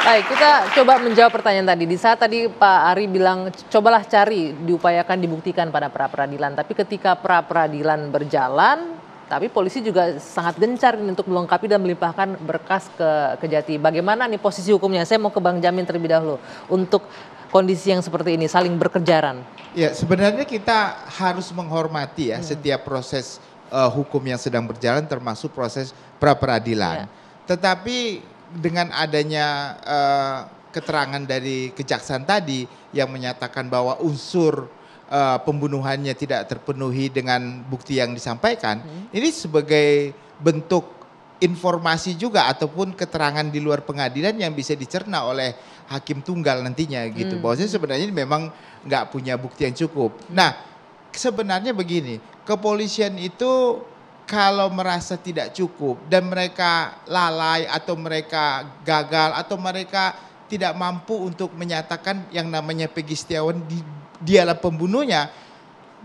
Baik, kita coba menjawab pertanyaan tadi. Di saat tadi Pak Ari bilang, cobalah cari, diupayakan dibuktikan pada pra-peradilan. Tapi ketika pra-peradilan berjalan, tapi polisi juga sangat gencar untuk melengkapi dan melimpahkan berkas ke Kejati. Bagaimana nih posisi hukumnya? Saya mau ke Bang Jamin terlebih dahulu. Untuk kondisi yang seperti ini, saling berkejaran. Ya, sebenarnya kita harus menghormati ya setiap proses hukum yang sedang berjalan, termasuk proses pra-peradilan. Tetapi dengan adanya keterangan dari kejaksaan tadi yang menyatakan bahwa unsur pembunuhannya tidak terpenuhi dengan bukti yang disampaikan, ini sebagai bentuk informasi juga ataupun keterangan di luar pengadilan yang bisa dicerna oleh hakim tunggal nantinya gitu. Bahwasanya sebenarnya ini memang nggak punya bukti yang cukup. Nah, sebenarnya begini, kepolisian itu kalau merasa tidak cukup dan mereka lalai atau mereka gagal atau mereka tidak mampu untuk menyatakan yang namanya Peggy Setiawan dialah pembunuhnya,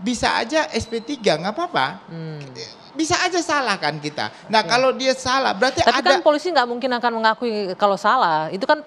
bisa aja SP3 nggak apa-apa. Bisa aja salah kan kita. Nah kalau dia salah berarti tapi ada. kan polisi nggak mungkin akan mengakui kalau salah. Itu kan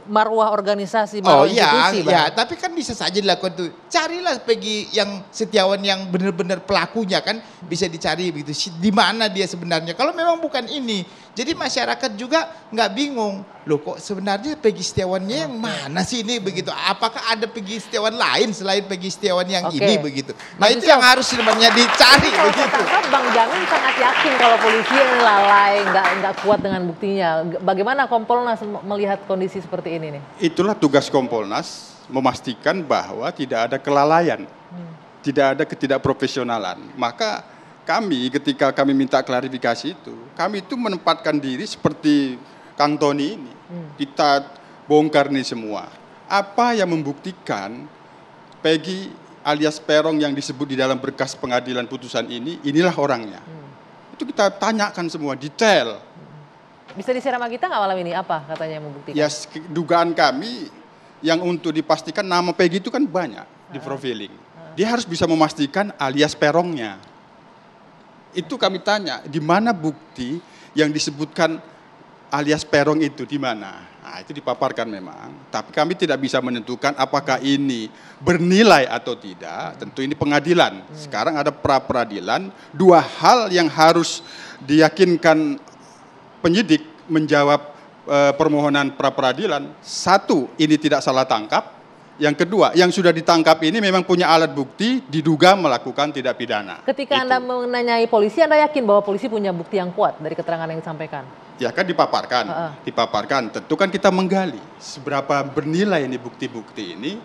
marwah organisasi, marwah institusi. Ya, tapi kan bisa saja dilakukan tuh. Carilah Peggy yang Setiawan yang benar-benar pelakunya kan bisa dicari begitu. Di mana dia sebenarnya? Kalau memang bukan ini, jadi masyarakat juga nggak bingung. Loh kok sebenarnya Peggy Setiawannya yang mana sih ini begitu? Apakah ada Peggy Setiawan lain selain Peggy Setiawan yang ini begitu? Nah itu yang harus sebenarnya dicari begitu. Bang Jamin sangat yakin kalau polisi lalai, nggak kuat dengan buktinya. Bagaimana Kompolnas melihat kondisi seperti ini nih? Itulah tugas Kompolnas, memastikan bahwa tidak ada kelalaian, tidak ada ketidakprofesionalan. Maka kami ketika kami minta klarifikasi itu, kami itu menempatkan diri seperti Kang Tony ini. Kita bongkar nih semua. Apa yang membuktikan Peggy alias Peron yang disebut di dalam berkas pengadilan putusan ini, inilah orangnya. Itu kita tanyakan semua, detail. Bisa disiram kita nggak malam ini? Apa katanya yang membuktikan? Ya, dugaan kami yang untuk dipastikan nama Peggy itu kan banyak di profiling. Dia harus bisa memastikan alias Peronnya. Itu kami tanya, di mana bukti yang disebutkan alias Peron itu, di mana? Nah, itu dipaparkan memang. Tapi kami tidak bisa menentukan apakah ini bernilai atau tidak. Tentu ini pengadilan. Sekarang ada pra-peradilan. Dua hal yang harus diyakinkan penyidik menjawab permohonan pra-peradilan. Satu, ini tidak salah tangkap. Yang kedua, yang sudah ditangkap ini memang punya alat bukti diduga melakukan tindak pidana. Ketika Anda menanyai polisi, Anda yakin bahwa polisi punya bukti yang kuat dari keterangan yang disampaikan? Ya kan dipaparkan, dipaparkan. Tentu kan kita menggali seberapa bernilai ini bukti-bukti ini.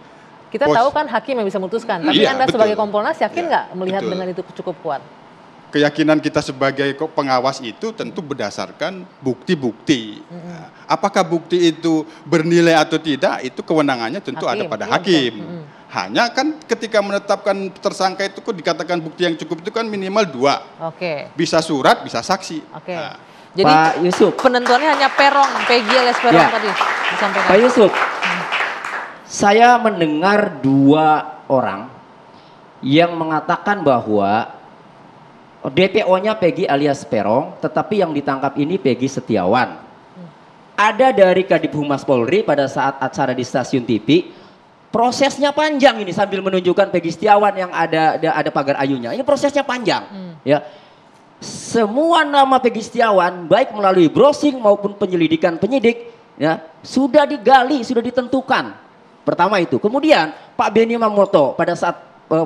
Kita tahu kan hakim yang bisa memutuskan, tapi Anda betul. Sebagai Kompolnas yakin nggak melihat betul. dengan itu cukup kuat? Keyakinan kita sebagai pengawas itu tentu berdasarkan bukti-bukti. Apakah bukti itu bernilai atau tidak, itu kewenangannya tentu ada pada hakim. Hanya kan ketika menetapkan tersangka itu kok dikatakan bukti yang cukup itu kan minimal 2. Bisa surat, bisa saksi. Jadi Pak Yusuf, penentuannya hanya Peron, Peggy alias Peron tadi disampaikan. Pak Yusuf, saya mendengar 2 orang yang mengatakan bahwa DPO-nya Peggy alias Peron, tetapi yang ditangkap ini Peggy Setiawan. Ada dari Kadif Humas Polri pada saat acara di stasiun TV, prosesnya panjang ini sambil menunjukkan Peggy Setiawan yang ada pagar ayunya. Ini prosesnya panjang, ya. Semua nama Peggy Setiawan baik melalui browsing maupun penyelidikan penyidik, ya, sudah digali, sudah ditentukan. Pertama itu. Kemudian Pak Benny Mamoto pada saat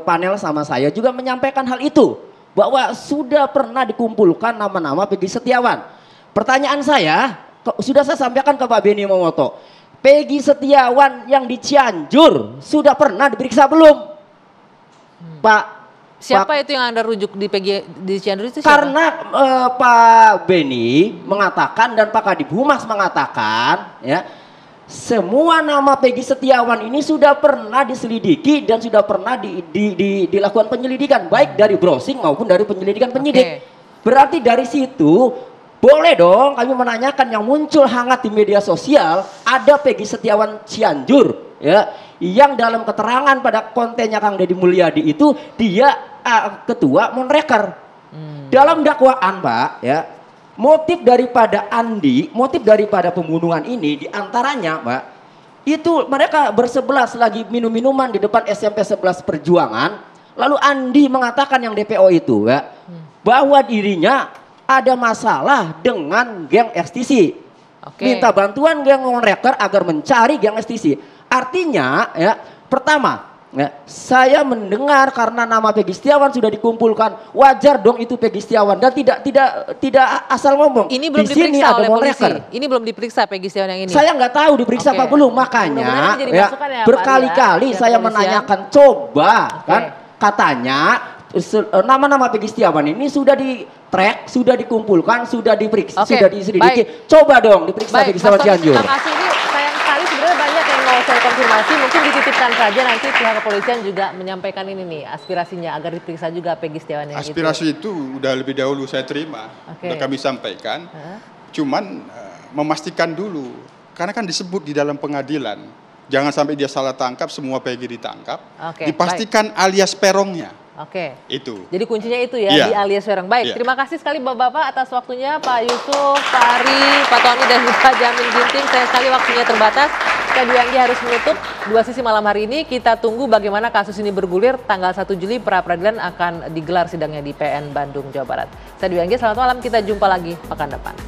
panel sama saya juga menyampaikan hal itu, bahwa sudah pernah dikumpulkan nama-nama Peggy Setiawan. Pertanyaan saya, sudah saya sampaikan ke Pak Benny Mamoto, Peggy Setiawan yang di Cianjur sudah pernah diperiksa belum? Siapa itu yang Anda rujuk di Peggy di Cianjur itu siapa? Karena Pak Benny mengatakan dan Pak Kadif Humas mengatakan, ya, semua nama Peggy Setiawan ini sudah pernah diselidiki dan sudah pernah dilakukan penyelidikan baik dari browsing maupun dari penyelidikan penyidik. Berarti dari situ boleh dong kami menanyakan yang muncul hangat di media sosial, ada Peggy Setiawan Cianjur, ya, yang dalam keterangan pada kontennya Kang Deddy Mulyadi itu dia ketua Monreker. Dalam dakwaan, Pak, ya, motif daripada Andi, motif daripada pembunuhan ini diantaranya, Mbak, itu mereka bersebelas lagi minum-minuman di depan SMP 11 Perjuangan. Lalu Andi mengatakan yang DPO itu, Mbak, bahwa dirinya ada masalah dengan geng ekstisi. Minta bantuan geng Monreker agar mencari geng ekstisi. Artinya, ya, pertama, ya, saya mendengar karena nama Peggy Setiawan sudah dikumpulkan, wajar dong itu Peggy Setiawan dan tidak asal ngomong. Ini belum di sini diperiksa ada oleh polisi. Monreker. Ini belum diperiksa Peggy Setiawan yang ini. Saya nggak tahu diperiksa apa belum, makanya ya, berkali-kali saya menanyakan, coba kan katanya nama-nama Peggy Setiawan ini sudah di track, sudah dikumpulkan, sudah diperiksa, sudah diselidiki. Coba dong diperiksa Peggy Setiawan Cianjur. Terima kasih, ini sayang sekali sebenarnya banyak yang mau saya konfirmasi, mungkin dititipkan saja nanti pihak kepolisian juga menyampaikan ini nih aspirasinya agar diperiksa juga Peggy Setiawan yang aspirasi itu udah lebih dahulu saya terima, udah kami sampaikan. Cuman memastikan dulu, karena kan disebut di dalam pengadilan, jangan sampai dia salah tangkap, semua Peggy ditangkap, dipastikan alias peronnya. Itu. Jadi kuncinya itu ya, di alias peron. Baik, terima kasih sekali Bapak-Bapak atas waktunya, Pak Yusuf, Pak Ari, Pak Tony dan juga Jamil Ginting. Sayang sekali waktunya terbatas. Saya Dwi Anggi harus menutup Dua Sisi malam hari ini. Kita tunggu bagaimana kasus ini bergulir. Tanggal 1 Juli pra-peradilan akan digelar sidangnya di PN Bandung, Jawa Barat. Saya Dwi Anggi, selamat malam. Kita jumpa lagi pekan depan.